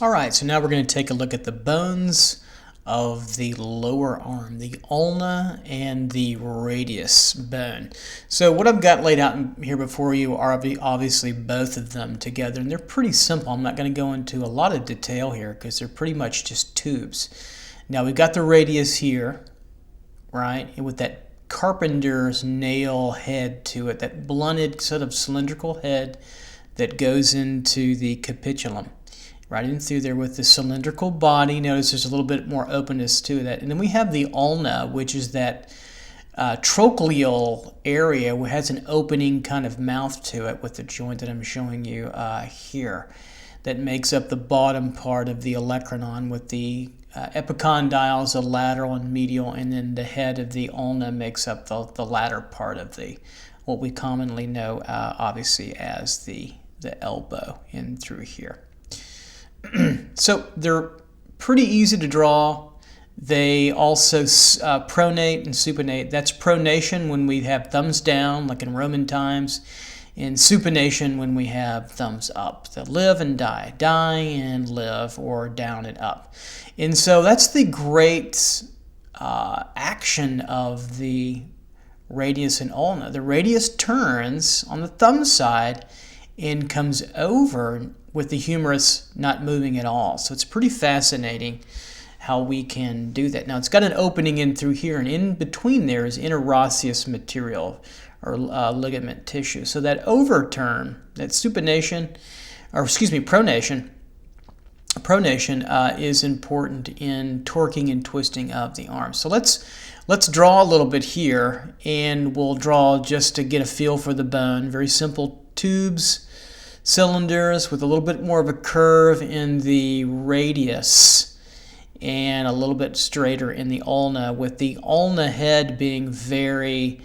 All right, so now we're going to take a look at the bones of the lower arm, the ulna and the radius bone. So what I've got laid out here before you are obviously both of them together, and they're pretty simple. I'm not going to go into a lot of detail here because they're pretty much just tubes. Now we've got the radius here, right, and with that carpenter's nail head to it, that blunted sort of cylindrical head that goes into the capitulum. Right in through there with the cylindrical body. Notice there's a little bit more openness to that. And then we have the ulna, which is that trochleal area, which has an opening kind of mouth to it with the joint that I'm showing you here. That makes up the bottom part of the olecranon with the epicondyles, the lateral and medial, and then the head of the ulna makes up the latter part of the, what we commonly know obviously as the elbow in through here. So they're pretty easy to draw. They also pronate and supinate. That's pronation when we have thumbs down, like in Roman times, and supination when we have thumbs up. The live and die, die and live, or down and up. And so that's the great action of the radius and ulna. The radius turns on the thumb side and comes over with the humerus not moving at all. So it's pretty fascinating how we can do that. Now it's got an opening in through here, and in between there is interosseous material or ligament tissue. So that overturn, that supination, or excuse me, pronation is important in torquing and twisting of the arm. So let's draw a little bit here, and we'll draw just to get a feel for the bone. Very simple tubes, cylinders with a little bit more of a curve in the radius and a little bit straighter in the ulna, with the ulna head being very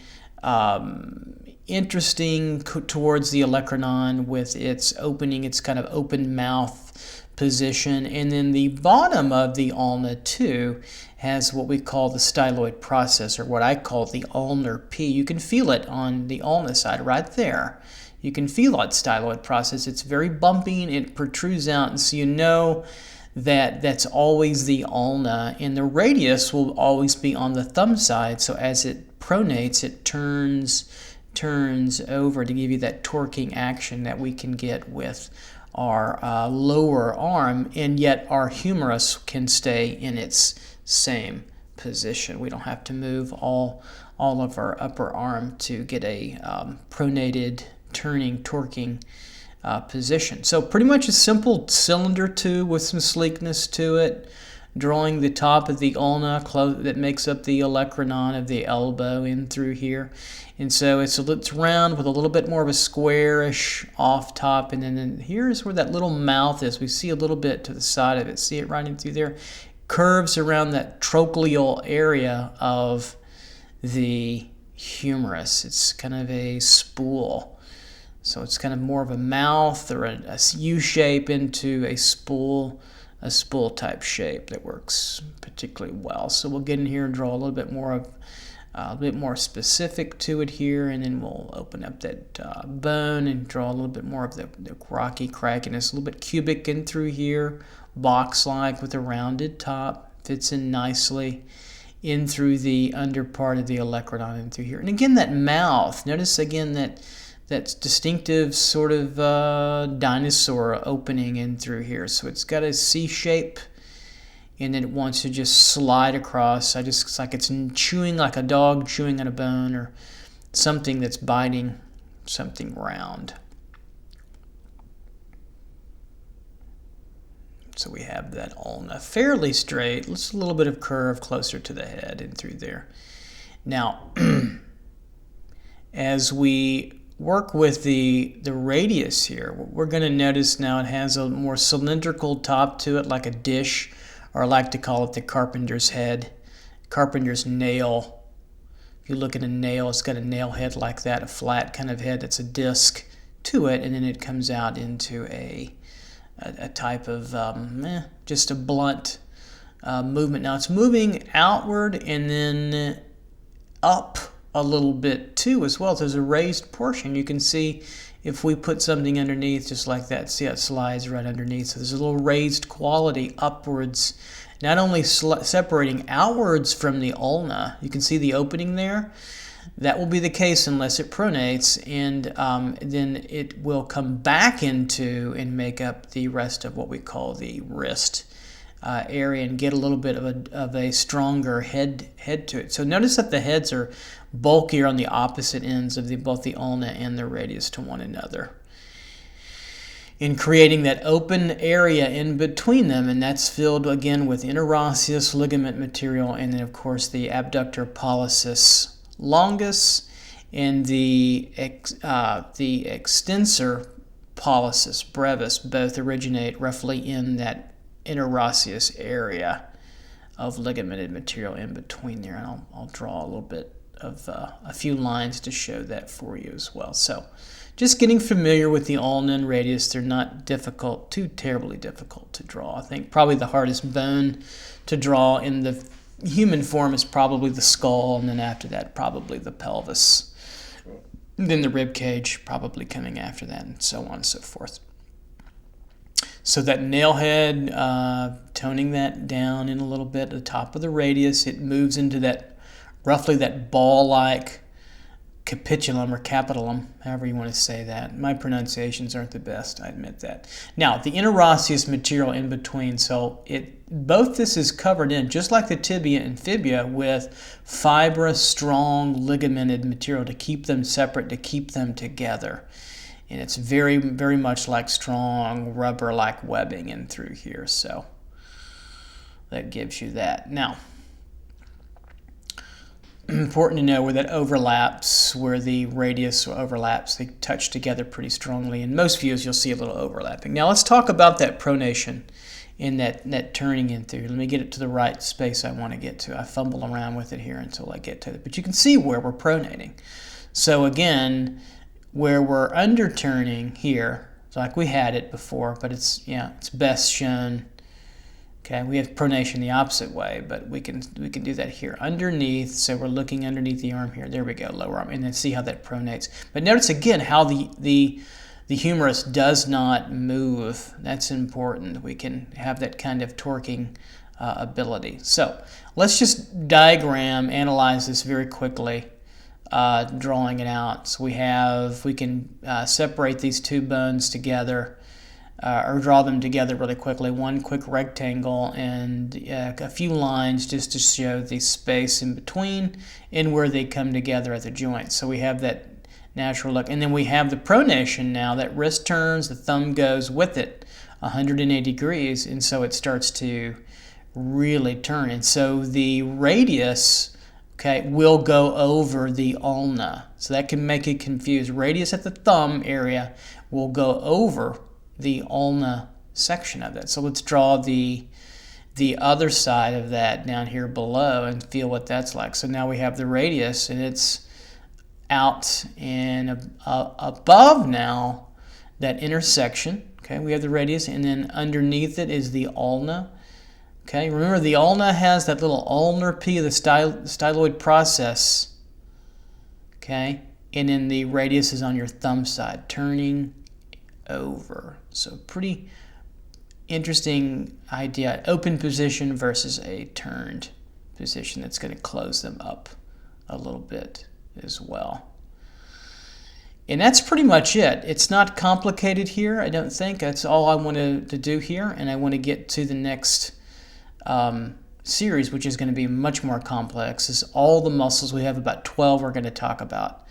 interesting towards the olecranon with its opening, its kind of open mouth position. And then the bottom of the ulna too has what we call the styloid process, or what I call the ulnar P. You can feel it on the ulna side right there. You can feel that styloid process. It's very bumpy and it protrudes out, and so you know that that's always the ulna, and the radius will always be on the thumb side. So as it pronates, it turns over to give you that torquing action that we can get with our lower arm, and yet our humerus can stay in its same position. We don't have to move all of our upper arm to get a pronated turning, torquing position. So pretty much a simple cylinder tube with some sleekness to it, drawing the top of the ulna that makes up the olecranon of the elbow in through here. And so it's round with a little bit more of a squarish off top, and then here's where that little mouth is. We see a little bit to the side of it. See it right in through there? Curves around that trochleal area of the humerus. It's kind of a spool. So it's kind of more of a mouth or a U shape into a spool type shape that works particularly well. So we'll get in here and draw a little bit more specific to it here, and then we'll open up that bone and draw a little bit more of the rocky crackiness, a little bit cubic in through here, box-like with a rounded top, fits in nicely in through the under part of the olecranon in through here. And again, that mouth, notice again that's distinctive sort of dinosaur opening in through here. So it's got a C shape, and then it wants to just slide across. It's like it's chewing, like a dog chewing on a bone, or something that's biting something round. So we have that ulna fairly straight, just a little bit of curve closer to the head and through there. Now, as we work with the radius here, we're going to notice now it has a more cylindrical top to it, like a dish, or I like to call it the carpenter's head, carpenter's nail. If you look at a nail, it's got a nail head like that, a flat kind of head that's a disc to it, and then it comes out into a type of just a blunt movement. Now it's moving outward and then up a little bit too as well. There's a raised portion. You can see if we put something underneath just like that, see how it slides right underneath. So there's a little raised quality upwards, not only separating outwards from the ulna. You can see the opening there. That will be the case unless it pronates, and then it will come back into and make up the rest of what we call the wrist area and get a little bit of a stronger head to it. So notice that the heads are bulkier on the opposite ends of both the ulna and the radius to one another, in creating that open area in between them, and that's filled again with interosseous ligament material, and then of course the abductor pollicis longus and the extensor pollicis brevis both originate roughly in that interosseous area of ligamented material in between there. And I'll draw a little bit of a few lines to show that for you as well. So just getting familiar with the ulna and radius. They're not too terribly difficult to draw. I think probably the hardest bone to draw in the human form is probably the skull, and then after that probably the pelvis, then the rib cage probably coming after that, and so on and so forth. So that nail head, toning that down in a little bit at the top of the radius, it moves into that roughly that ball-like capitulum or capitulum, however you want to say that. My pronunciations aren't the best, I admit that. Now, the interosseous material in between, so both this is covered in, just like the tibia and fibula, with fibrous, strong, ligamented material to keep them separate, to keep them together. And it's very, very much like strong rubber-like webbing in through here, so that gives you that. Now, important to know where that overlaps, where the radius overlaps. They touch together pretty strongly. In most views, you'll see a little overlapping. Now, let's talk about that pronation in that turning in through. Let me get it to the right space I want to get to. I fumble around with it here until I get to it. But you can see where we're pronating. So again, where we're underturning here, it's like we had it before, but it's best shown. Okay, we have pronation the opposite way, but we can do that here underneath. So we're looking underneath the arm here. There we go, lower arm, and then see how that pronates. But notice again how the humerus does not move. That's important. We can have that kind of torquing ability. So let's just analyze this very quickly, drawing it out. So we can separate these two bones together. Or draw them together really quickly. One quick rectangle and a few lines just to show the space in between and where they come together at the joint. So we have that natural look. And then we have the pronation now. That wrist turns, the thumb goes with it 180 degrees, and so it starts to really turn. And so the radius, will go over the ulna. So that can make it confused. Radius at the thumb area will go over the ulna section of that. So let's draw the other side of that down here below and feel what that's like. So now we have the radius, and it's out and above now that intersection. Okay, we have the radius, and then underneath it is the ulna. Okay, remember the ulna has that little ulnar P of the styloid process. Okay, and then the radius is on your thumb side, turning over. So pretty interesting idea. Open position versus a turned position. That's going to close them up a little bit as well. And that's pretty much it. It's not complicated here, I don't think. That's all I wanted to do here, and I want to get to the next series, which is going to be much more complex. Is all the muscles. We have about 12 we're going to talk about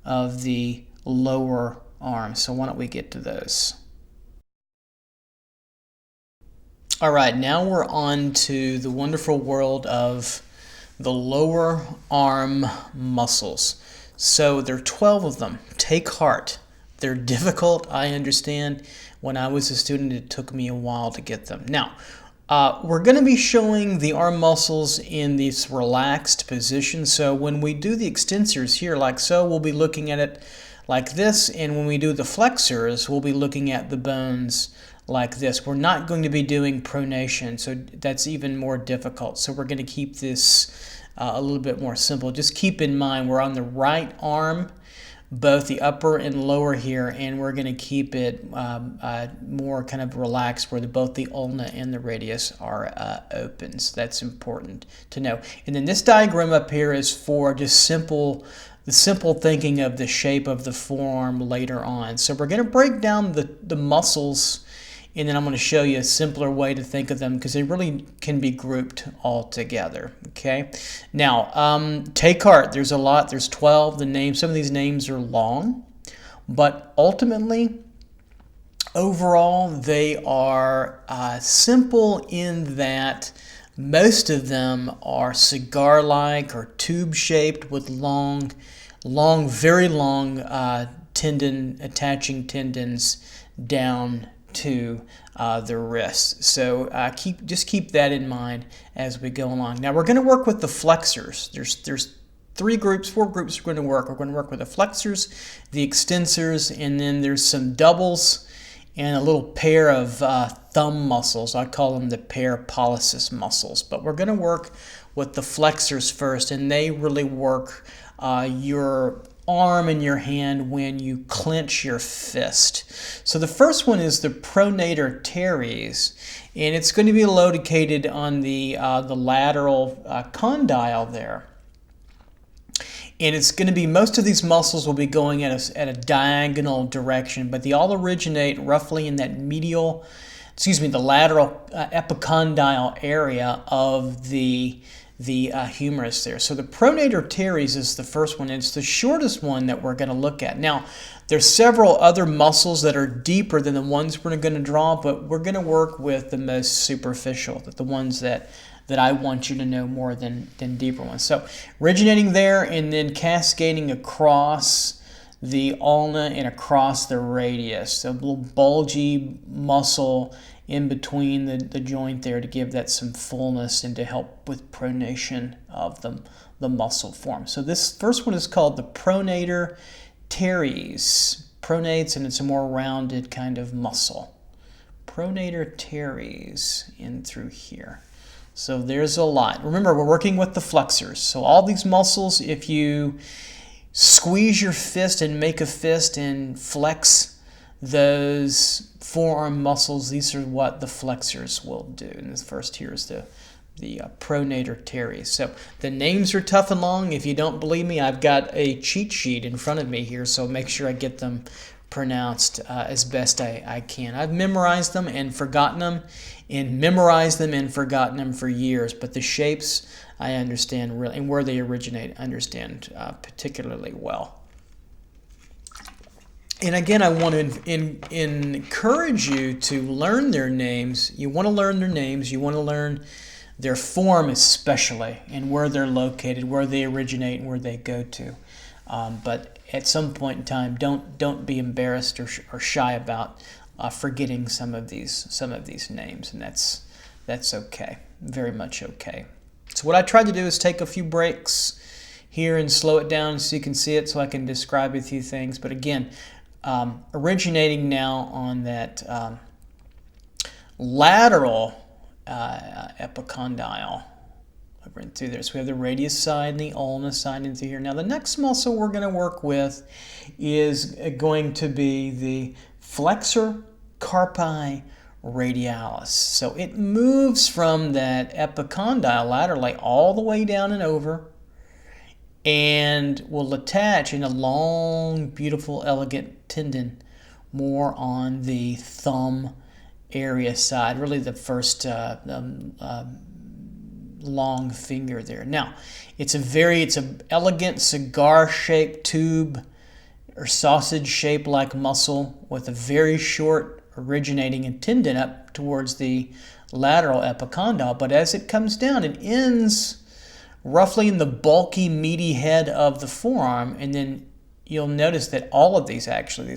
of the lower arm. So why don't we get to those? All right, now we're on to the wonderful world of the lower arm muscles. So there are 12 of them. Take heart. They're difficult, I understand. When I was a student, it took me a while to get them. Now, we're going to be showing the arm muscles in this relaxed position. So when we do the extensors here, like so, we'll be looking at it like this, and when we do the flexors, we'll be looking at the bones like this. We're not going to be doing pronation, so that's even more difficult. So we're going to keep this a little bit more simple. Just keep in mind we're on the right arm, both the upper and lower here, and we're going to keep it more kind of relaxed where both the ulna and the radius are open. So that's important to know. And then this diagram up here is for just the simple thinking of the shape of the forearm later on. So we're going to break down the muscles, and then I'm going to show you a simpler way to think of them because they really can be grouped all together. Okay. Now, take heart. There's a lot. There's 12. Some of these names are long, but ultimately, overall, they are simple in that most of them are cigar-like or tube-shaped with very long attaching tendons down to the wrist. So just keep that in mind as we go along. Now we're going to work with the flexors. There's 4 groups we're going to work. We're going to work with the flexors, the extensors, and then there's some doubles and a little pair of thumb muscles. I call them the parapolisis muscles. But we're going to work with the flexors first, and they really work your arm and your hand when you clench your fist. So the first one is the Pronator Teres, and it's going to be located on the lateral condyle there. And it's going to be, most of these muscles will be going at a diagonal direction, but they all originate roughly in that the lateral epicondyle area of the humerus there. So the Pronator Teres is the first one. It's the shortest one that we're going to look at. Now, there's several other muscles that are deeper than the ones we're going to draw, but we're going to work with the most superficial, the ones that I want you to know more than deeper ones. So originating there and then cascading across the ulna and across the radius. So a little bulgy muscle in between the joint there to give that some fullness and to help with pronation of the muscle form. So this first one is called the Pronator Teres. Pronates, and it's a more rounded kind of muscle. Pronator Teres in through here. So there's a lot. Remember, we're working with the flexors. So all these muscles, if you squeeze your fist and make a fist and flex those forearm muscles, these are what the flexors will do. And this first here is the Pronator Teres. So the names are tough and long. If you don't believe me, I've got a cheat sheet in front of me here, so make sure I get them pronounced as best I can. I've memorized them and forgotten them, and memorized them and forgotten them for years, but the shapes I understand really, and where they originate, understand particularly well. And again, I want to encourage you to learn their names. You want to learn their names. You want to learn their form especially, and where they're located, where they originate, and where they go to. But at some point in time, don't be embarrassed or shy about forgetting some of these names, and that's okay, very much okay. So what I tried to do is take a few breaks here and slow it down so you can see it, so I can describe a few things. But again, originating now on that lateral epicondyle over and through there. So we have the radius side and the ulna side into here. Now the next muscle we're going to work with is going to be the flexor carpi radialis. So it moves from that epicondyle laterally all the way down and over, and will attach in a long, beautiful, elegant tendon more on the thumb area side, really the first long finger there. Now, it's an elegant cigar-shaped tube or sausage-shaped like muscle with a very short originating tendon up towards the lateral epicondyle, but as it comes down, it ends roughly in the bulky, meaty head of the forearm, and then you'll notice that all of these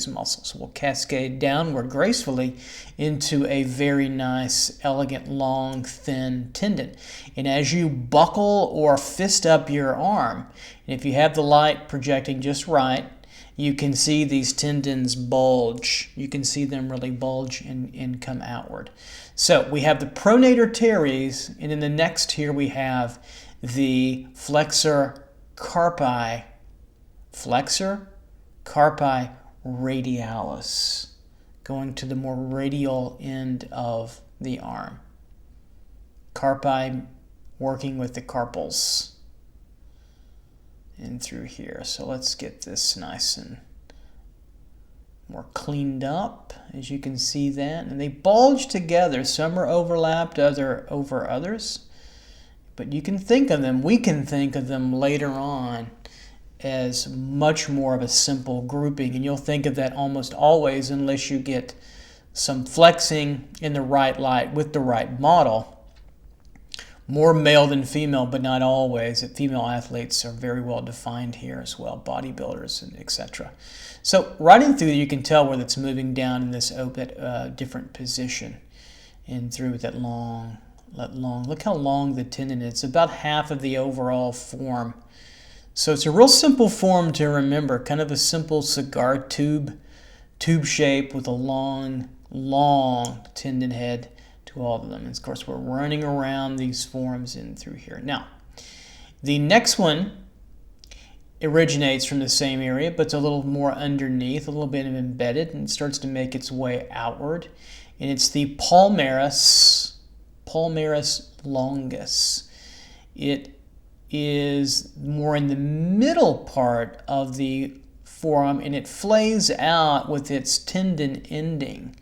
muscles will cascade downward gracefully into a very nice, elegant, long, thin tendon. And as you buckle or fist up your arm, and if you have the light projecting just right, you can see these tendons bulge. You can see them really bulge and come outward. So we have the Pronator Teres, and in the next here we have the flexor carpi radialis, going to the more radial end of the arm. Carpi working with the carpals in through here. So let's get this nice and more cleaned up, as you can see that. And they bulge together. Some are overlapped over others. But you can think of them, we can think of them later on as much more of a simple grouping. And you'll think of that almost always unless you get some flexing in the right light with the right model. More male than female, but not always. Female athletes are very well defined here as well, bodybuilders and etc. So riding through, you can tell where it's moving down in this different position and through that long. Look how long the tendon is. It's about half of the overall form. So it's a real simple form to remember, kind of a simple cigar tube shape with a long tendon head to all of them. And of course, we're running around these forms in through here. Now, the next one originates from the same area, but it's a little more underneath, a little bit embedded, and it starts to make its way outward. And it's the palmaris longus. It is more in the middle part of the forearm, and it flays out with its tendon ending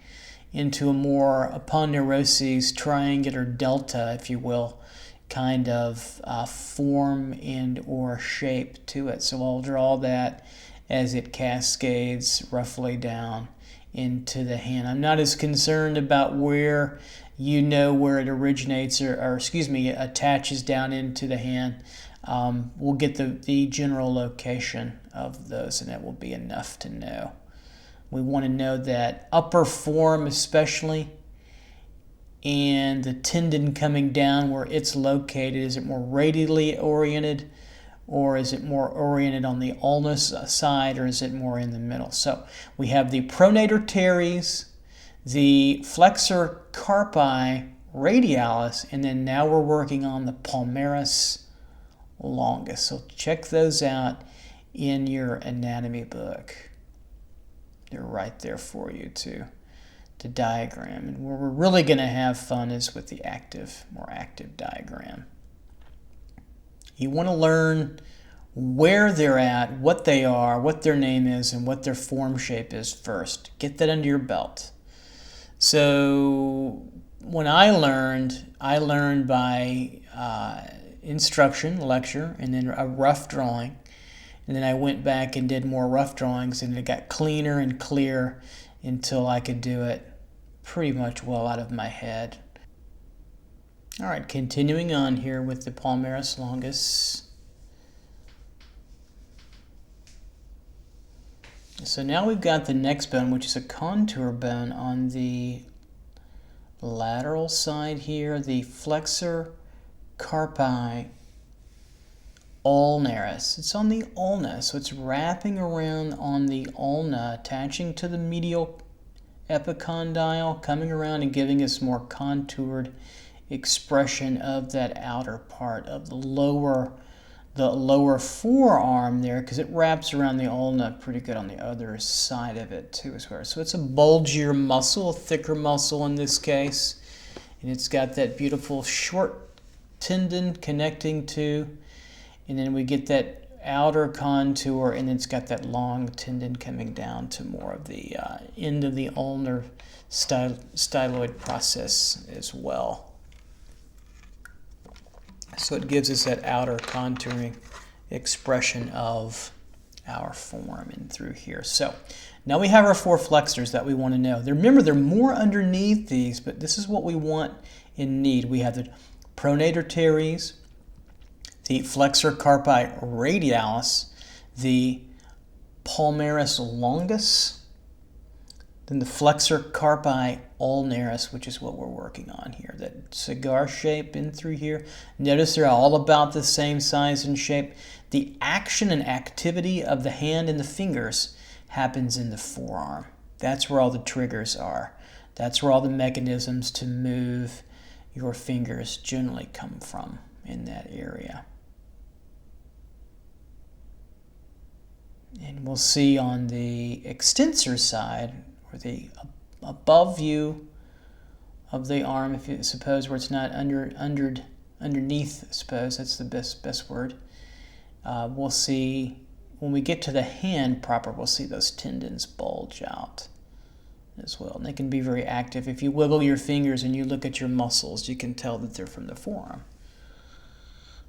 into a more aponeurosis triangular delta, if you will, kind of form and or shape to it. So I'll draw that as it cascades roughly down into the hand. I'm not as concerned about where where it originates or attaches down into the hand. We'll get the general location of those, and that will be enough to know. We want to know that upper form especially, and the tendon coming down where it's located. Is it more radially oriented, or is it more oriented on the ulnus side, or is it more in the middle? So we have the Pronator Teres, the flexor carpi radialis, and then now we're working on the palmaris longus. So check those out in your anatomy book. They're right there for you to diagram. And where we're really going to have fun is with the more active diagram. You want to learn where they're at, what they are, what their name is, and what their form shape is first. Get that under your belt. So when I learned by instruction, lecture, and then a rough drawing. And then I went back and did more rough drawings, and it got cleaner and clear until I could do it pretty much well out of my head. All right, continuing on here with the palmaris longus. So now we've got the next bone, which is a contour bone on the lateral side here, the flexor carpi ulnaris. It's on the ulna, so it's wrapping around on the ulna, attaching to the medial epicondyle, coming around and giving us more contoured expression of that outer part of the lower forearm there, because it wraps around the ulna pretty good on the other side of it too as well. So it's a bulgier muscle, a thicker muscle in this case, and it's got that beautiful short tendon connecting to, and then we get that outer contour, and then it's got that long tendon coming down to more of the end of the ulnar styloid process as well. So it gives us that outer contouring expression of our form in through here. So now we have our four flexors that we want to know. Remember, they're more underneath these, but this is what we want and need. We have the Pronator Teres, the flexor carpi radialis, the palmaris longus, then the flexor carpi ulnaris, which is what we're working on here, that cigar shape in through here. Notice they're all about the same size and shape. The action and activity of the hand and the fingers happens in the forearm. That's where all the triggers are. That's where all the mechanisms to move your fingers generally come from in that area. And we'll see on the extensor side, or the above view of the arm, if you suppose where it's not underneath, I suppose that's the best word. We'll see when we get to the hand proper, we'll see those tendons bulge out as well, and they can be very active. If you wiggle your fingers and you look at your muscles, you can tell that they're from the forearm.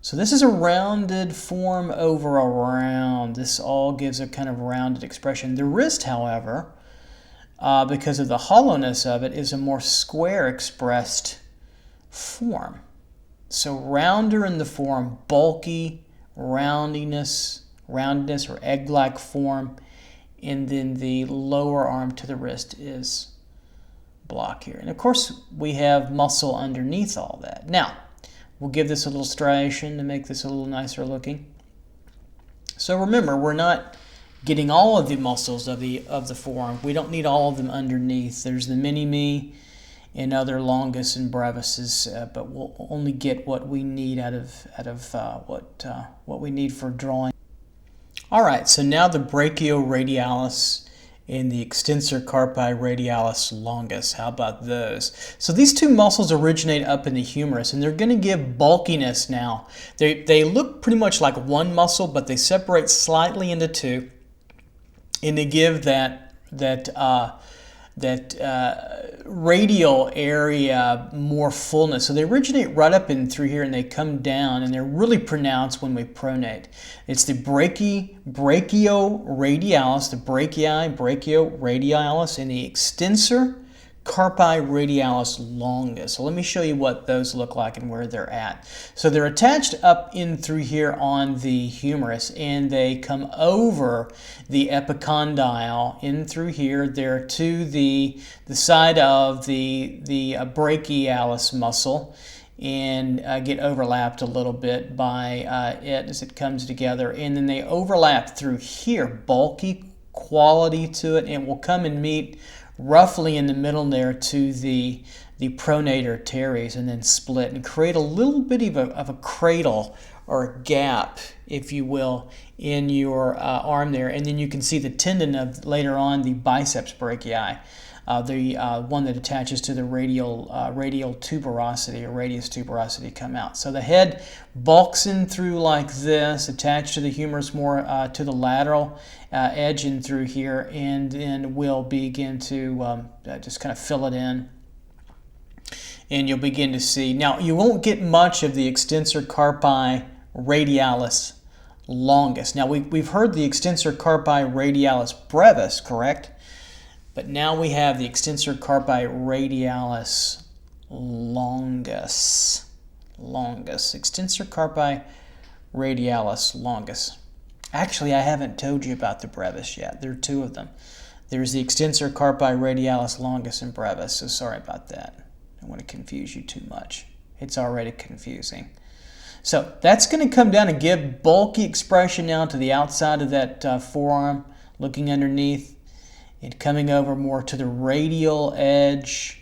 So this is a rounded form over a round. This all gives a kind of rounded expression. The wrist, however, because of the hollowness of it, is a more square expressed form. So rounder in the form, bulky, roundiness or egg-like form, and then the lower arm to the wrist is block here. And of course, we have muscle underneath all that. Now, we'll give this a little striation to make this a little nicer looking. So remember, we're not getting all of the muscles of the forearm. We don't need all of them underneath. There's the mini-me and other longus and brevises, but we'll only get what we need out of what we need for drawing. All right, so now the Brachioradialis and the Extensor Carpi Radialis longus. How about those? So these two muscles originate up in the humerus, and they're going to give bulkiness now. They look pretty much like one muscle, but they separate slightly into two, and they give that radial area more fullness. So they originate right up in through here and they come down, and they're really pronounced when we pronate. It's the brachioradialis, the brachioradialis, and the extensor carpi radialis longus. So let me show you what those look like and where they're at. So they're attached up in through here on the humerus, and they come over the epicondyle in through here. They're to the side of the brachialis muscle, and get overlapped a little bit by it as it comes together. And then they overlap through here, bulky quality to it, and will come and meet roughly in the middle there to the Pronator Teres, and then split and create a little bit of a cradle or a gap, if you will, in your arm there. And then you can see the tendon of later on the biceps brachii, the one that attaches to the radial tuberosity or radius tuberosity, come out. So the head bulks in through like this, attached to the humerus more to the lateral edge in through here, and then we'll begin to just kind of fill it in. And you'll begin to see. Now, you won't get much of the Extensor Carpi Radialis longus. Now, we've heard the Extensor Carpi Radialis Brevis, correct? But now we have the Extensor Carpi Radialis longus. Extensor Carpi Radialis longus. Actually, I haven't told you about the Brevis yet. There are two of them. There's the Extensor Carpi Radialis longus and Brevis, so sorry about that. I don't want to confuse you too much. It's already confusing. So that's going to come down and give bulky expression now to the outside of that forearm, looking underneath, and coming over more to the radial edge,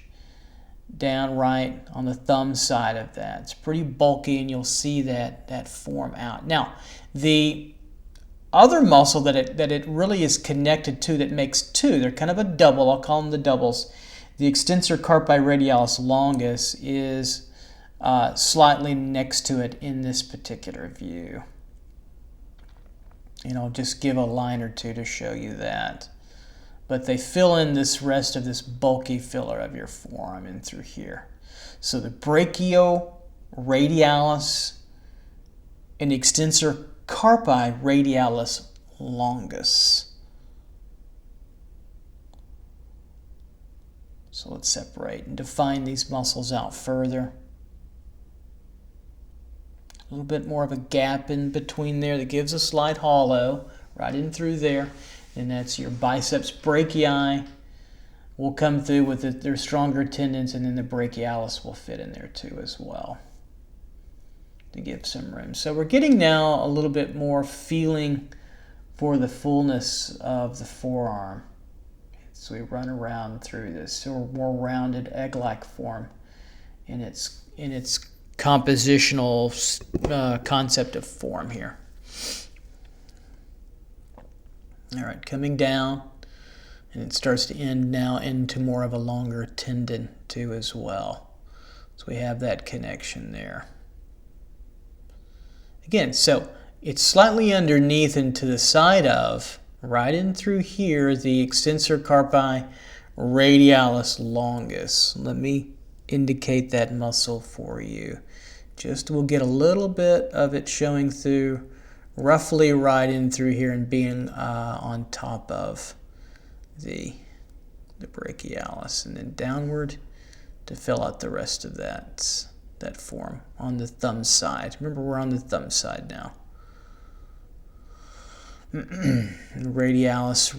down right on the thumb side of that. It's pretty bulky, and you'll see that form out. Now, the other muscle that it really is connected to, that makes two, they're kind of a double, I'll call them the doubles. The Extensor Carpi Radialis longus is slightly next to it in this particular view. And I'll just give a line or two to show you that. But they fill in this rest of this bulky filler of your forearm in through here. So the Brachioradialis and the Extensor Carpi Radialis longus. So let's separate and define these muscles out further. A little bit more of a gap in between there that gives a slight hollow right in through there. And that's your biceps brachii will come through with their stronger tendons, and then the brachialis will fit in there too as well to give some room. So we're getting now a little bit more feeling for the fullness of the forearm. So we run around through this, so a more rounded egg-like form in its compositional concept of form here. All right, coming down, and it starts to end now into more of a longer tendon too as well. So we have that connection there. Again, so it's slightly underneath and to the side of, right in through here, the extensor carpi radialis longus. Let me indicate that muscle for you. Just we'll get a little bit of it showing through, roughly right in through here and being on top of the brachialis, and then downward to fill out the rest of that form on the thumb side. Remember, we're on the thumb side now. Radialis,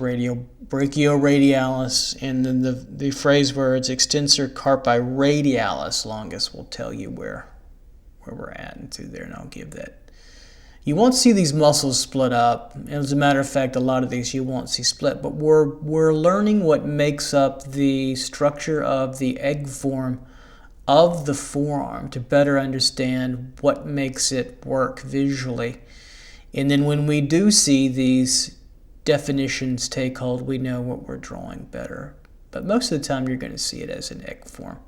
brachioradialis, and then the phrase words extensor carpi radialis longus will tell you where we're at and through there, and I'll give that. You won't see these muscles split up. As a matter of fact, a lot of these you won't see split, but we're learning what makes up the structure of the egg form of the forearm to better understand what makes it work visually. And then when we do see these definitions take hold, we know what we're drawing better. But most of the time you're going to see it as an egg form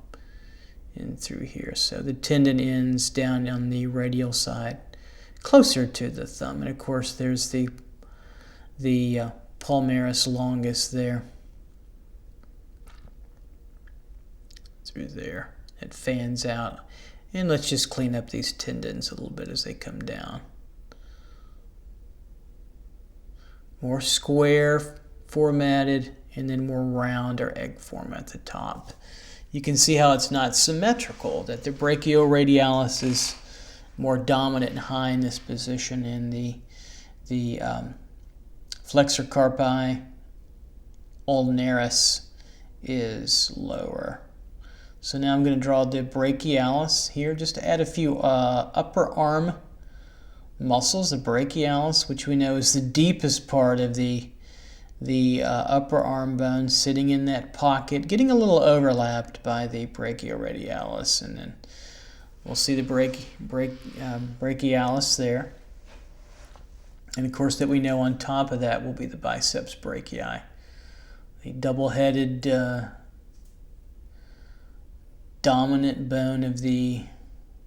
in through here. So the tendon ends down on the radial side, closer to the thumb, and of course there's the palmaris longus there through there. It fans out, and let's just clean up these tendons a little bit as they come down. More square formatted, and then more round or egg form at the top. You can see how it's not symmetrical, that the brachioradialis is more dominant and high in this position, and the flexor carpi ulnaris is lower. So now I'm going to draw the brachialis here, just to add a few upper arm muscles. The brachialis, which we know is the deepest part of the upper arm bone, sitting in that pocket, getting a little overlapped by the brachioradialis, and then we'll see the brachialis there. And of course that we know on top of that will be the biceps brachii, the double-headed dominant bone of the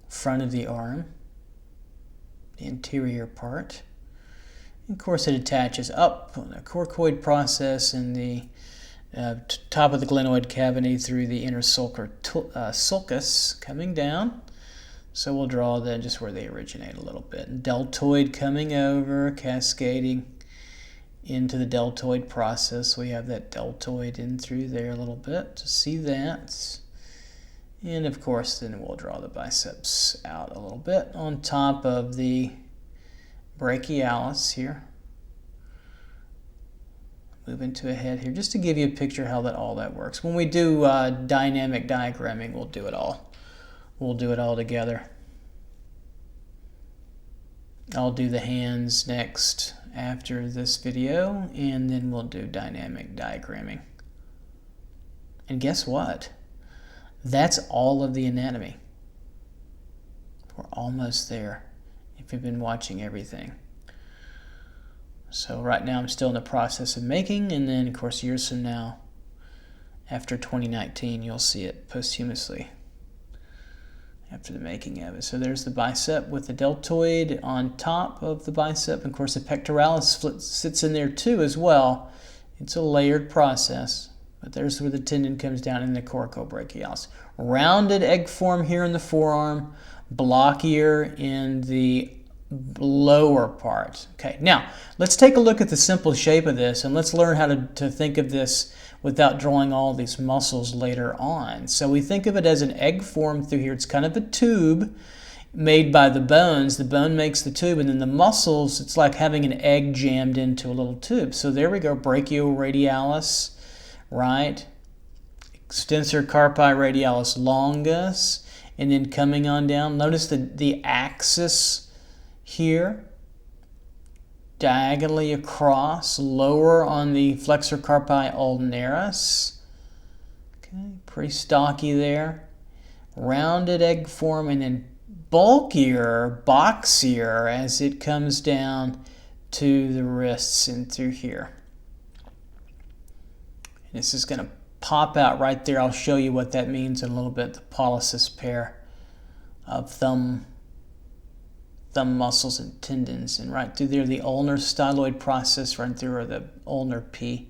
front of the arm, the anterior part. And of course it attaches up on the coracoid process and the top of the glenoid cavity through the inner sulcus coming down. So we'll draw then just where they originate a little bit. Deltoid coming over, cascading into the deltoid process. We have that deltoid in through there a little bit to see that. And of course then we'll draw the biceps out a little bit on top of the brachialis here. Move into a head here just to give you a picture how all that works. When we do dynamic diagramming, we'll do it all. We'll do it all together. I'll do the hands next after this video, and then we'll do dynamic diagramming. And guess what? That's all of the anatomy. We're almost there if you've been watching everything. So right now I'm still in the process of making, and then of course years from now, after 2019, you'll see it posthumously after the making of it. So there's the bicep with the deltoid on top of the bicep. And of course the pectoralis sits in there too as well. It's a layered process, but there's where the tendon comes down in the coracobrachialis. Rounded egg form here in the forearm, blockier in the lower part. Okay, now let's take a look at the simple shape of this, and let's learn how to think of this without drawing all these muscles later on. So we think of it as an egg form through here. It's kind of a tube made by the bones. The bone makes the tube, and then the muscles, it's like having an egg jammed into a little tube. So there we go, brachioradialis, right? Extensor carpi radialis longus, and then coming on down. Notice the axis here, diagonally across, lower on the flexor carpi ulnaris. Okay, pretty stocky there. Rounded egg form, and then bulkier, boxier as it comes down to the wrists and through here. And this is going to pop out right there. I'll show you what that means in a little bit. The pollicis pair of thumb muscles and tendons, and right through there the ulnar styloid process right through, or the ulnar P.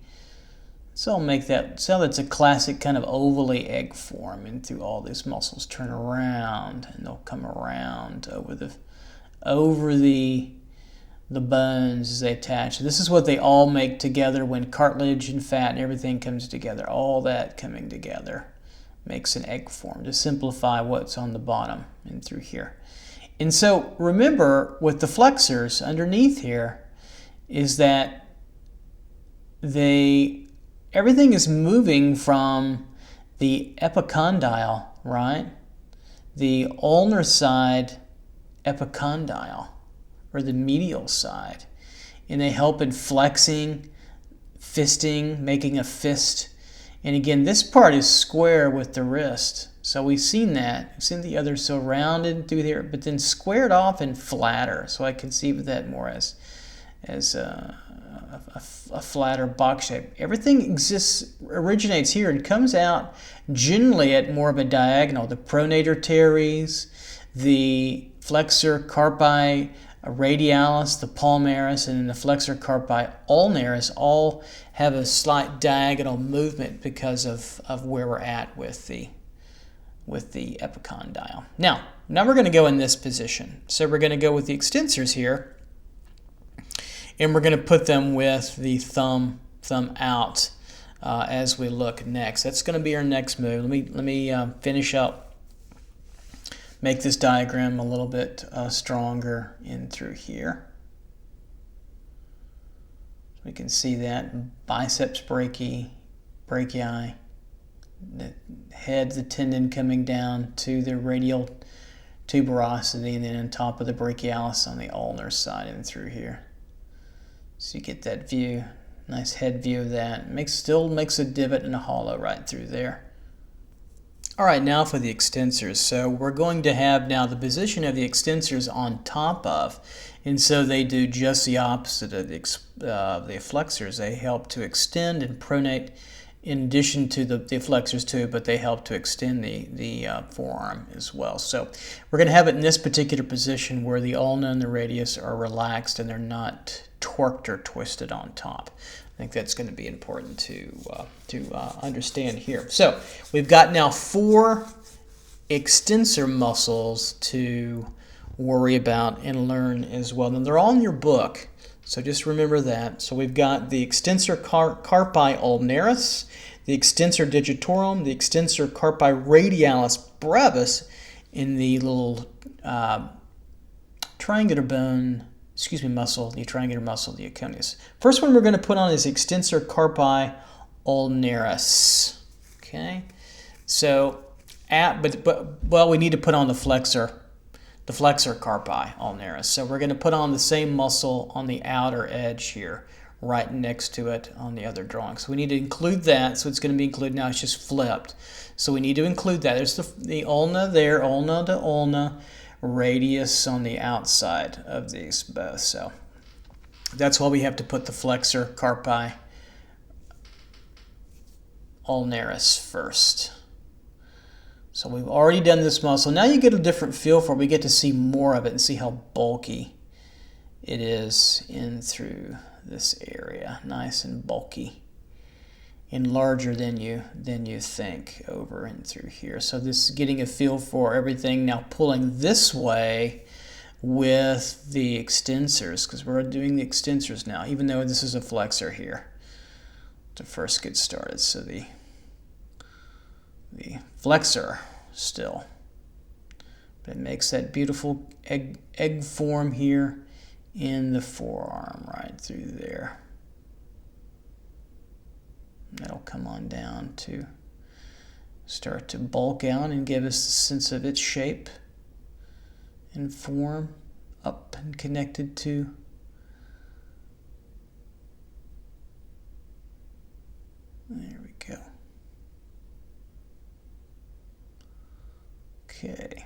So I'll make that so that's a classic kind of ovally egg form, and through all these muscles turn around, and they'll come around over the bones as they attach. This is what they all make together when cartilage and fat and everything comes together. All that coming together makes an egg form, to simplify what's on the bottom and through here. And so remember, with the flexors underneath here is that everything is moving from the epicondyle, right? The ulnar side epicondyle, or the medial side. And they help in flexing, fisting, making a fist. And again, this part is square with the wrist. So we've seen that. We've seen the other so rounded through there, but then squared off and flatter. So I conceive of that more as a flatter box shape. Everything originates here and comes out generally at more of a diagonal. The Pronator Teres, the flexor Carpi Radialis, the palmaris, and then the flexor Carpi Ulnaris all have a slight diagonal movement because of where we're at with the epicondyle. Now we're going to go in this position. So we're going to go with the extensors here, and we're going to put them with the thumb out as we look next. That's going to be our next move. Let me finish up, make this diagram a little bit stronger in through here. We can see that biceps brachii, the head, the tendon coming down to the radial tuberosity, and then on top of the brachialis on the ulnar side and through here. So you get that view, nice head view of that. Still makes a divot and a hollow right through there. All right, now for the extensors. So we're going to have now the position of the extensors on top of, and so they do just the opposite of the flexors. They help to extend and pronate in addition to the flexors too, but they help to extend the forearm as well. So we're going to have it in this particular position where the ulna and the radius are relaxed and they're not torqued or twisted on top. I think that's going to be important to understand here. So we've got now 4 extensor muscles to worry about and learn as well. And they're all in your book, so just remember that. So we've got the Extensor Carpi Ulnaris, the Extensor Digitorum, the Extensor Carpi Radialis Brevis in the little muscle, the triangular muscle, the aconius. First one we're going to put on is Extensor Carpi Ulnaris. Okay, so we need to put on the flexor Carpi Ulnaris. So we're going to put on the same muscle on the outer edge here, right next to it on the other drawing. So we need to include that. So it's going to be included now. It's just flipped. So we need to include that. There's the ulna there, ulna to ulna, radius on the outside of these both. So that's why we have to put the flexor Carpi Ulnaris first. So we've already done this muscle. Now you get a different feel for it. We get to see more of it and see how bulky it is in through this area. Nice and bulky and larger than you think over and through here. So this is getting a feel for everything. Now pulling this way with the extensors, because we're doing the extensors now, even though this is a flexor here to first get started. So the flexor still, but it makes that beautiful egg form here in the forearm right through there. That'll come on down to start to bulk out and give us a sense of its shape and form, up and connected to there we go. Okay.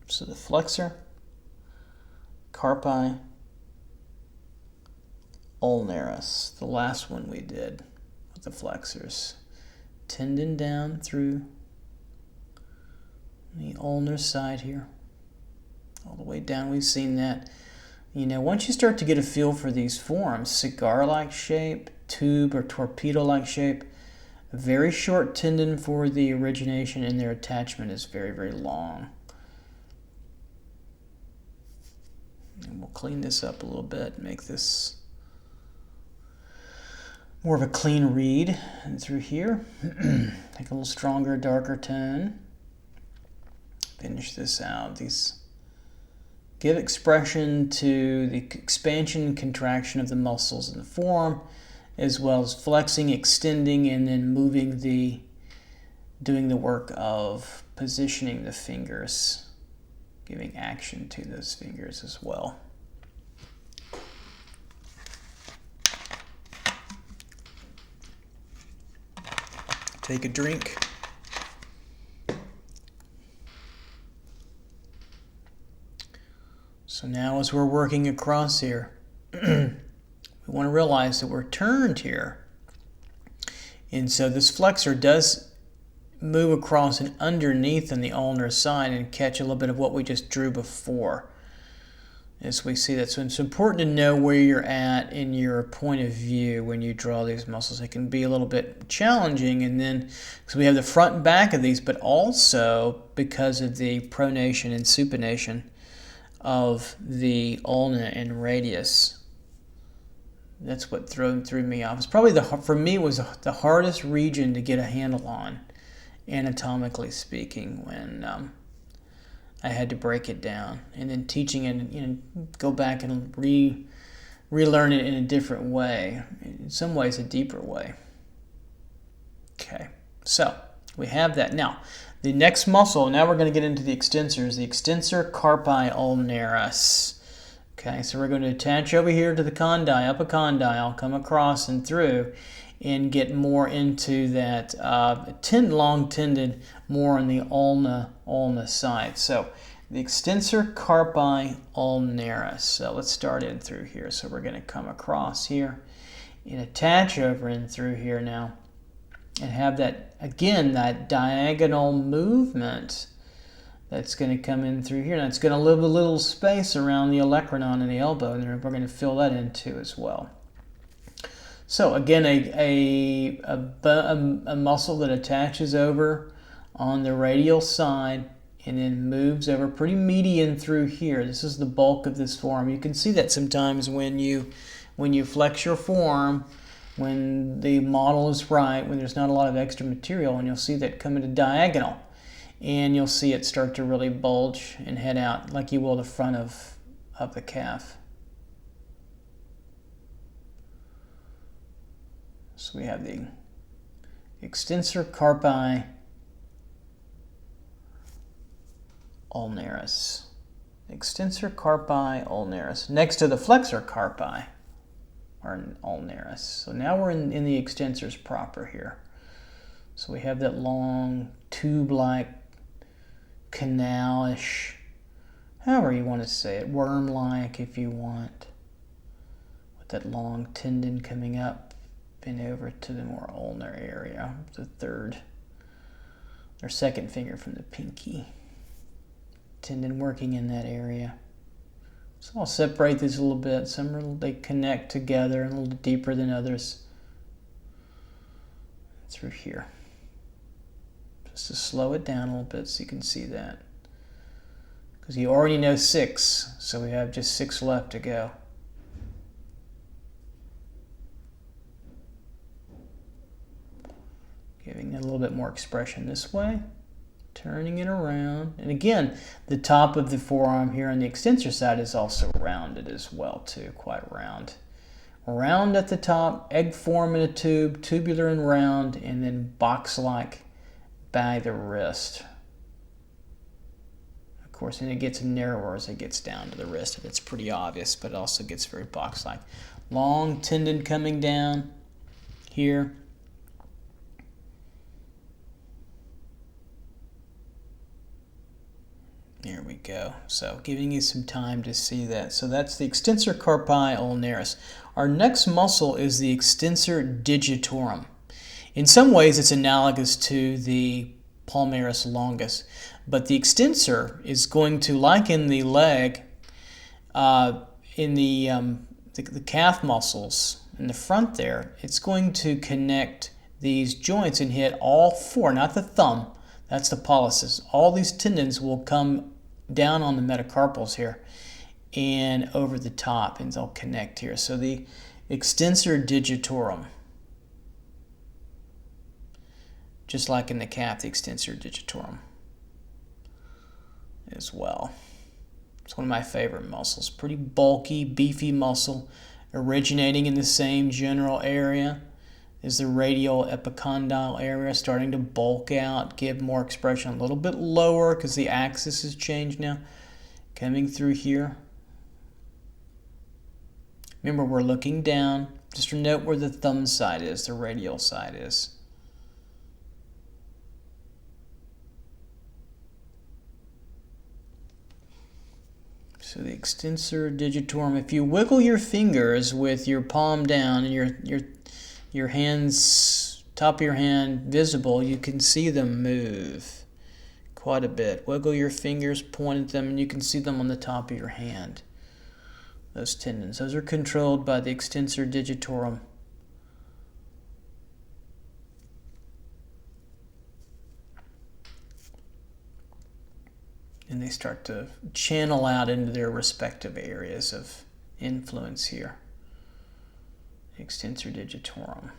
So the flexor Carpi ulnaris, the last one we did with the flexors. Tendon down through the ulnar side here, all the way down. We've seen that. You know, once you start to get a feel for these forms, cigar-like shape, tube or torpedo-like shape, a very short tendon for the origination, and their attachment is very, very long. And we'll clean this up a little bit, make this more of a clean read. And through here, take a little stronger, darker tone. Finish this out. These give expression to the expansion and contraction of the muscles in the forearm, as well as flexing, extending, and then moving doing the work of positioning the fingers, giving action to those fingers as well. Take a drink. So now as we're working across here, we want to realize that we're turned here. And so this flexor does move across and underneath on the ulnar side and catch a little bit of what we just drew before as we see that. So it's important to know where you're at in your point of view when you draw these muscles. It can be a little bit challenging, and then because we have the front and back of these, but also because of the pronation and supination of the ulna and radius. That's what threw me off. It's probably for me it was the hardest region to get a handle on, anatomically speaking, when I had to break it down, and then teaching it, you know, go back and relearn it in a different way. In some ways, a deeper way. Okay, so we have that now. The next muscle, now we're going to get into the extensors, the extensor carpi ulnaris. Okay, so we're going to attach over here to the condyle, up a condyle, come across and through, and get more into that long tendon, more on the ulna side. So the extensor carpi ulnaris. So let's start in through here. So we're going to come across here and attach over and through here now, and have that, again, that diagonal movement that's going to come in through here. And it's going to leave a little space around the olecranon and the elbow, and we're going to fill that in too as well. So again, a muscle that attaches over on the radial side and then moves over pretty median through here. This is the bulk of this forearm. You can see that sometimes when you flex your forearm, when the model is right, when there's not a lot of extra material, and you'll see that come into diagonal, and you'll see it start to really bulge and head out like you will the front of the calf. So we have the extensor carpi ulnaris. Extensor carpi ulnaris, next to the flexor carpi ulnaris. So now we're in the extensors proper here. So we have that long tube-like, canal-ish, however you want to say it, worm-like if you want, with that long tendon coming up and over to the more ulnar area, the third or second finger from the pinky. Tendon working in that area. So I'll separate these a little bit. Some they connect together a little deeper than others. Through here. Just to slow it down a little bit so you can see that. Because you already know 6, so we have just 6 left to go. Giving it a little bit more expression this way. Turning it around. And again, the top of the forearm here on the extensor side is also rounded as well too, quite round. Round at the top, egg form in a tube, tubular and round, and then box-like by the wrist. Of course, and it gets narrower as it gets down to the wrist, and it's pretty obvious, but it also gets very box-like. Long tendon coming down here. There we go. So giving you some time to see that. So that's the extensor carpi ulnaris. Our next muscle is the extensor digitorum. In some ways it's analogous to the palmaris longus, but the extensor is going to, like in the leg, in the calf muscles in the front there, it's going to connect these joints and hit all four, not the thumb, that's the pollicis. All these tendons will come down on the metacarpals here and over the top, and they'll connect here. So the extensor digitorum, just like in the calf, the extensor digitorum as well. It's one of my favorite muscles. Pretty bulky, beefy muscle, originating in the same general area as the radial epicondyle area, starting to bulk out, give more expression a little bit lower because the axis has changed now, coming through here. Remember, we're looking down. Just note where the thumb side is, the radial side is. So the extensor digitorum, if you wiggle your fingers with your palm down and your hands, top of your hand visible, you can see them move quite a bit. Wiggle your fingers, point at them, and you can see them on the top of your hand. Those tendons, those are controlled by the extensor digitorum. And they start to channel out into their respective areas of influence here. Extensor digitorum.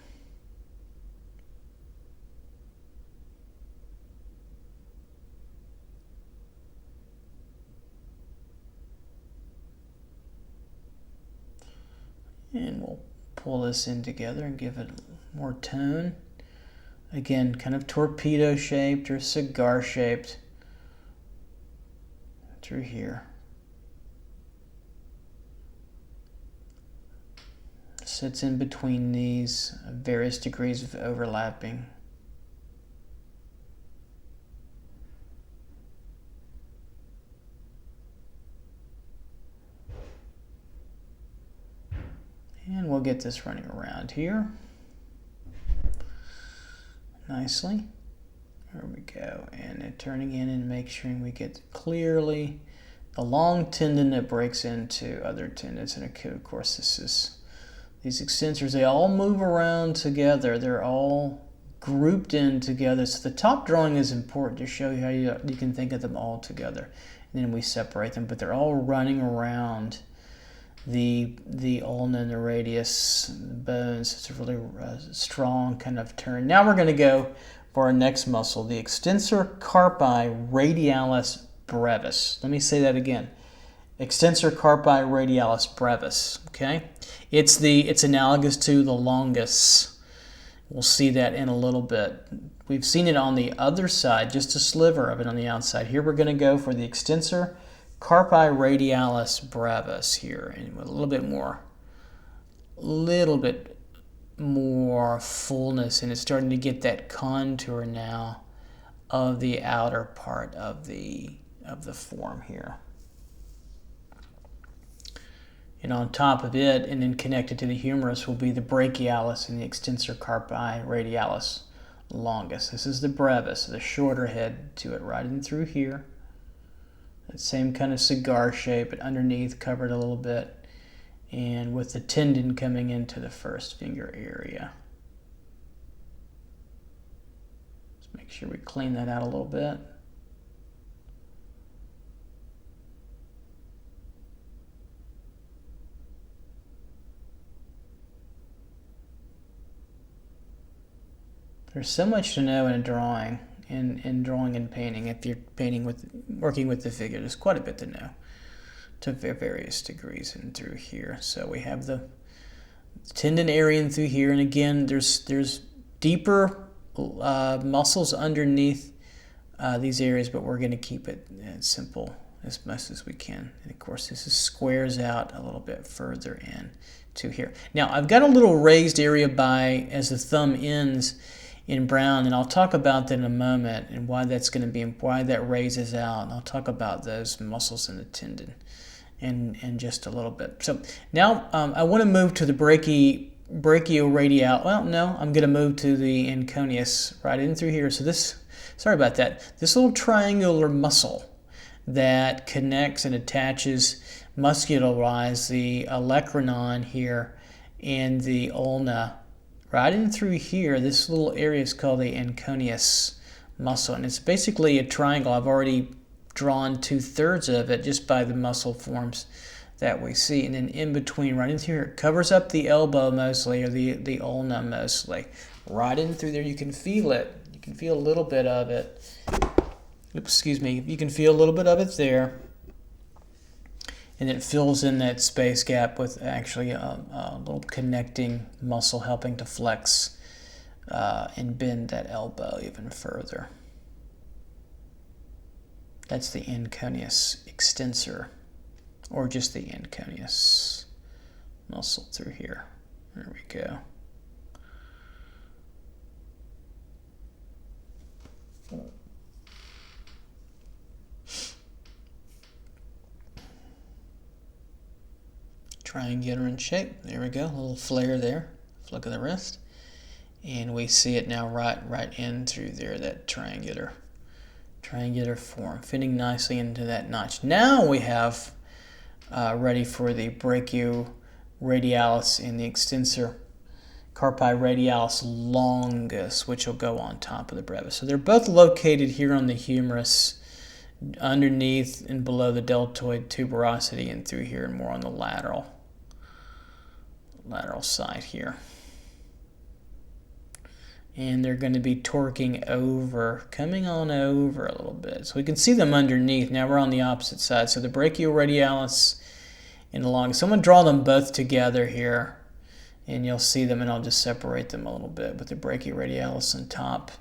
And we'll pull this in together and give it more tone. Again, kind of torpedo shaped or cigar shaped through here. Sits in between these, various degrees of overlapping. And we'll get this running around here nicely. There we go. And then turning in and make sure we get clearly the long tendon that breaks into other tendons. And of course, these extensors, they all move around together. They're all grouped in together. So the top drawing is important to show you how you can think of them all together. And then we separate them, but they're all running around the ulna and the radius bones. It's a really strong kind of turn. Now we're going to go for our next muscle, the extensor carpi radialis brevis. Let me say that again. Extensor carpi radialis brevis. Okay, it's analogous to the longus. We'll see that in a little bit. We've seen it on the other side, just a sliver of it on the outside. Here we're going to go for the extensor carpi radialis brevis here, and with a little bit more fullness, and it's starting to get that contour now of the outer part of the form here. And on top of it, and then connected to the humerus, will be the brachialis and the extensor carpi radialis longus. This is the brevis, the shorter head to it, right in through here. That same kind of cigar shape, but underneath covered a little bit, and with the tendon coming into the first finger area. Let's make sure we clean that out a little bit. There's so much to know in a drawing, in drawing and painting. If you're working with the figure, there's quite a bit to know to various degrees and through here. So we have the tendon area and through here, and again, there's deeper muscles underneath these areas, but we're going to keep it simple as much as we can. And of course, this squares out a little bit further in to here. Now, I've got a little raised area as the thumb ends in brown, and I'll talk about that in a moment and why that's going to be, why that raises out. And I'll talk about those muscles in the tendon in just a little bit. So now I want to move to the brachioradial. Well, no, I'm going to move to the anconeus right in through here. So this, sorry about that, this little triangular muscle that connects and attaches muscular-wise the olecranon here and the ulna right in through here. This little area is called the anconeus muscle, and it's basically a triangle. I've already drawn 2/3 of it just by the muscle forms that we see, and then in between, right in through here, it covers up the elbow mostly, or the ulna mostly. Right in through there, you can feel it. You can feel a little bit of it. Oops, excuse me. You can feel a little bit of it there. And it fills in that space gap with actually a little connecting muscle helping to flex and bend that elbow even further. That's the anconeus extensor, or just the anconeus muscle through here. There we go. Triangular in shape. There we go. A little flare there. Flick of the wrist. And we see it now right in through there, that triangular form, fitting nicely into that notch. Now we have ready for the brachioradialis and the extensor carpi radialis longus, which will go on top of the brevis. So they're both located here on the humerus, underneath and below the deltoid tuberosity, and through here and more on the lateral side here. And they're going to be torquing over, coming on over a little bit. So we can see them underneath. Now we're on the opposite side. So the brachioradialis and the longus. So I'm going to draw them both together here, and you'll see them, and I'll just separate them a little bit with the brachioradialis on top.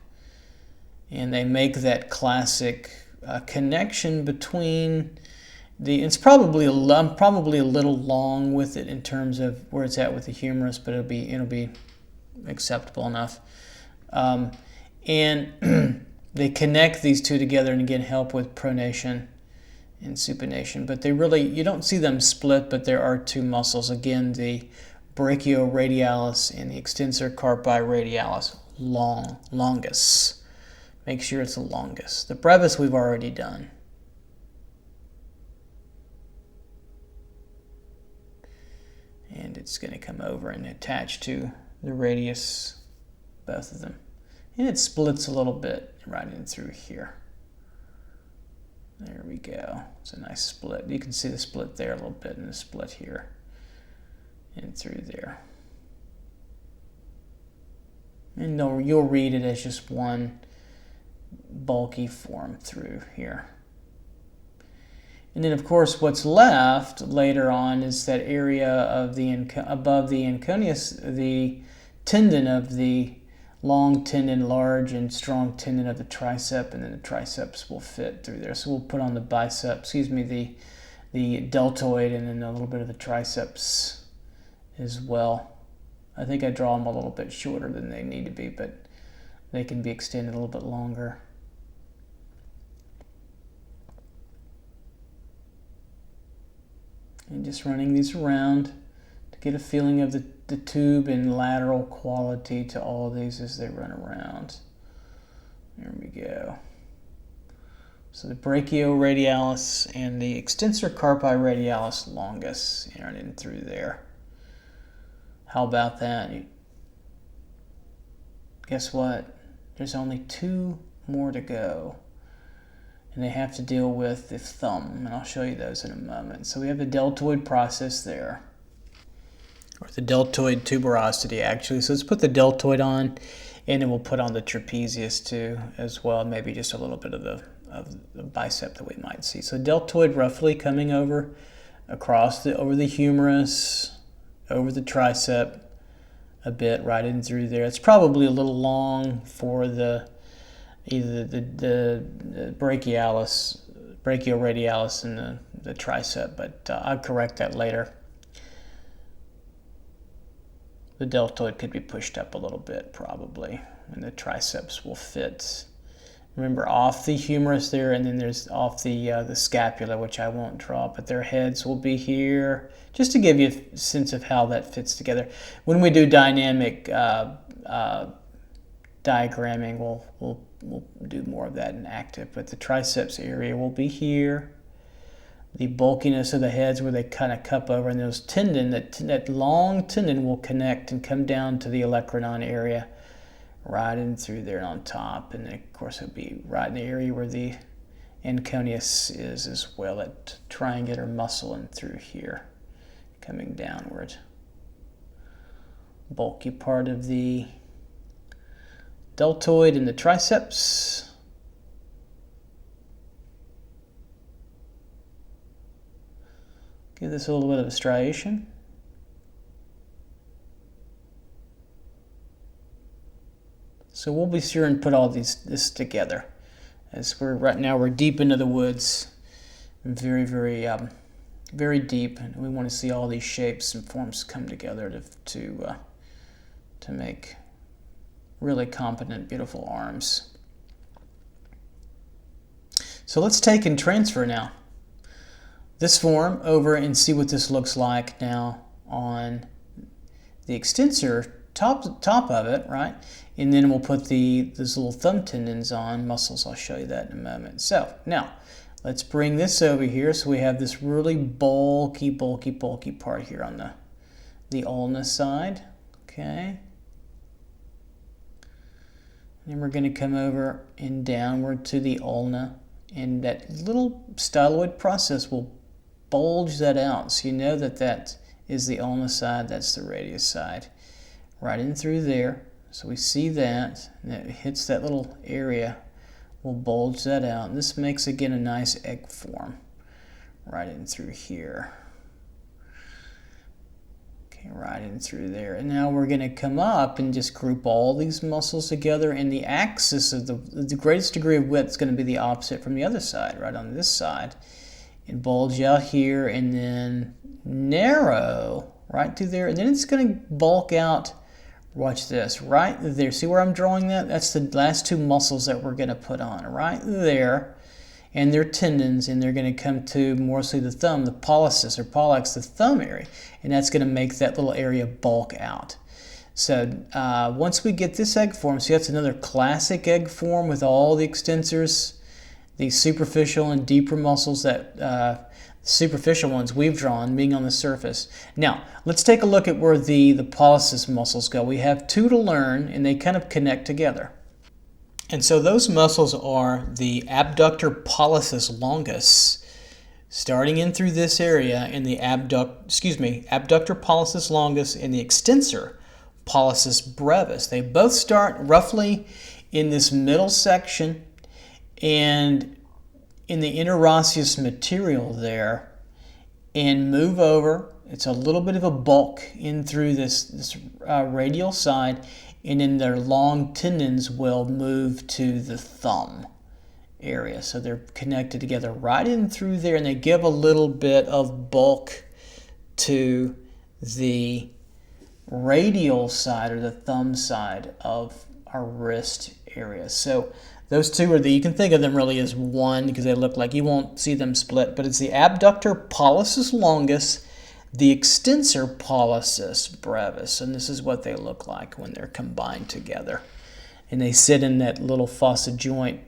And they make that classic connection between the, it's probably I'm probably a little long with it in terms of where it's at with the humerus, but it'll be acceptable enough. And they connect these two together and again help with pronation and supination. But they really, you don't see them split, but there are two muscles. Again, the brachioradialis and the extensor carpi radialis longus. Make sure it's the longest. The brevis we've already done. And it's going to come over and attach to the radius, both of them. And it splits a little bit right in through here. There we go. It's a nice split. You can see the split there a little bit, and the split here and through there. And you'll read it as just one bulky form through here. And then, of course, what's left later on is that area of the above the anconeus, the tendon of the long tendon, large and strong tendon of the tricep, and then the triceps will fit through there. So we'll put on the bicep, the deltoid, and then a little bit of the triceps as well. I think I draw them a little bit shorter than they need to be, but they can be extended a little bit longer. And just running these around to get a feeling of the tube and lateral quality to all of these as they run around. There we go. So the brachioradialis and the extensor carpi radialis longus right in through there. How about that? Guess what? There's only 2 more to go. And they have to deal with the thumb, and I'll show you those in a moment. So we have the deltoid process there, or the deltoid tuberosity actually. So let's put the deltoid on, and then we'll put on the trapezius too as well, maybe just a little bit of the bicep that we might see. So deltoid roughly coming over across over the humerus, over the tricep a bit, right in through there. It's probably a little long for either the brachioradialis and the tricep, but I'll correct that later. The deltoid could be pushed up a little bit, probably. and the triceps will fit. Remember, off the humerus there, and then there's off the scapula, which I won't draw, but their heads will be here, just to give you a sense of how that fits together. When we do dynamic diagramming, we'll do more of that in active, but the triceps area will be here. The bulkiness of the heads where they kind of cup over, and those tendon, that long tendon will connect and come down to the olecranon area, right in through there on top, and then of course it'll be right in the area where the enconeus is as well, that triangular muscle and through here, coming downward. Bulky part of the deltoid and the triceps. Give this a little bit of a striation. So we'll be sure and put all this together, as right now we're deep into the woods, very, very, very deep, and we want to see all these shapes and forms come together to make really competent, beautiful arms. So let's take and transfer now this form over and see what this looks like now on the extensor top of it, right? And then we'll put those little thumb tendons on, muscles. I'll show you that in a moment. So now let's bring this over here. So we have this really bulky part here on the ulna side. Okay. And then we're going to come over and downward to the ulna, and that little styloid process will bulge that out. So you know that is the ulna side, that's the radius side. Right in through there. So we see that, and it hits that little area, we'll bulge that out. And this makes, again, a nice egg form right in through here. Okay, right in through there. And now we're going to come up and just group all these muscles together, and the axis of the greatest degree of width is going to be the opposite from the other side, right on this side. And bulge out here, and then narrow right through there, and then it's going to bulk out. Watch this, right there. See where I'm drawing that? That's the last two muscles that we're going to put on, right there. And they're tendons, and they're going to come to mostly the thumb, the pollicis or pollex, the thumb area. And that's going to make that little area bulk out. So once we get this egg form, see, that's another classic egg form with all the extensors, the superficial and deeper muscles, that superficial ones we've drawn being on the surface. Now, let's take a look at where the pollicis muscles go. We have two to learn, and they kind of connect together. And so those muscles are the abductor pollicis longus, starting in through this area, and the abductor pollicis longus and the extensor pollicis brevis. They both start roughly in this middle section, and in the interosseous material there, and move over. It's a little bit of a bulk in through this radial side, and then their long tendons will move to the thumb area. So they're connected together right in through there, and they give a little bit of bulk to the radial side, or the thumb side of our wrist area. So those two are you can think of them really as one, because they look like, you won't see them split, but it's the abductor pollicis longus, the extensor pollicis brevis, and this is what they look like when they're combined together. And they sit in that little fossa joint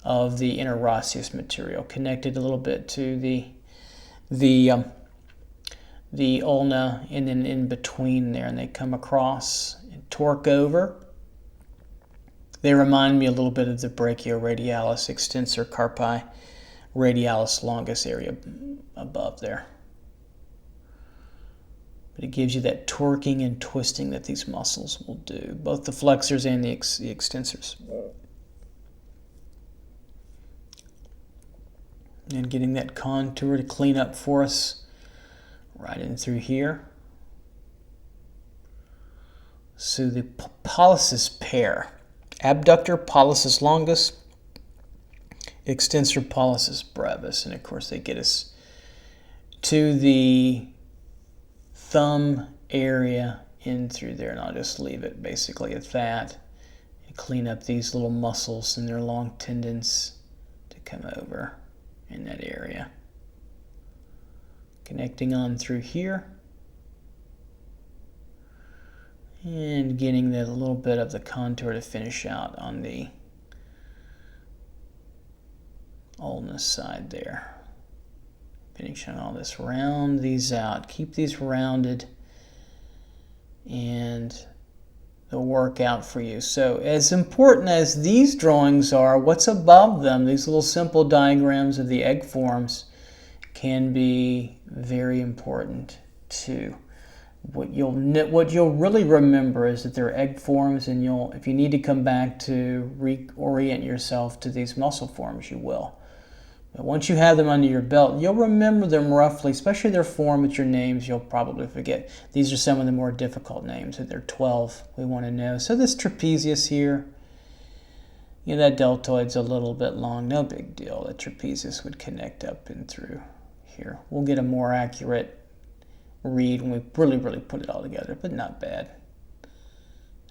of the interosseous material, connected a little bit to the ulna, and then in between there, and they come across and torque over. They remind me a little bit of the Brachioradialis, extensor Carpi Radialis longus area above there. But it gives you that torquing and twisting that these muscles will do, both the flexors and the extensors. And getting that contour to clean up for us right in through here. So the pollicis pair. Abductor pollicis longus, extensor pollicis brevis, and of course they get us to the thumb area in through there, and I'll just leave it basically at that. Clean up these little muscles and their long tendons to come over in that area. Connecting on through here. And getting a little bit of the contour to finish out on the ulnus side there. Finishing all this, round these out. Keep these rounded and they'll work out for you. So as important as these drawings are, what's above them, these little simple diagrams of the egg forms, can be very important too. What you'll really remember is that they're egg forms, and if you need to come back to reorient yourself to these muscle forms, you will. But once you have them under your belt, you'll remember them roughly, especially their form with your names. You'll probably forget. These are some of the more difficult names. There are 12 we want to know. So this trapezius here, that deltoid's a little bit long. No big deal. The trapezius would connect up and through here. We'll get a more accurate read when we really put it all together, but not bad.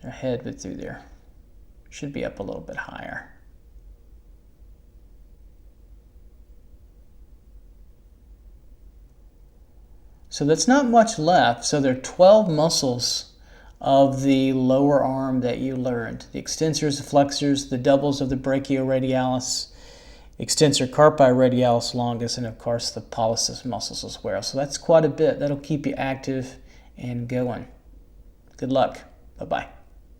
Their head but through there. Should be up a little bit higher. So that's not much left. So there are 12 muscles of the lower arm that you learned. The extensors, the flexors, the doubles of the brachioradialis, extensor carpi radialis longus, and of course the pollicis muscles as well. So that's quite a bit. That'll keep you active and going. Good luck. Bye-bye.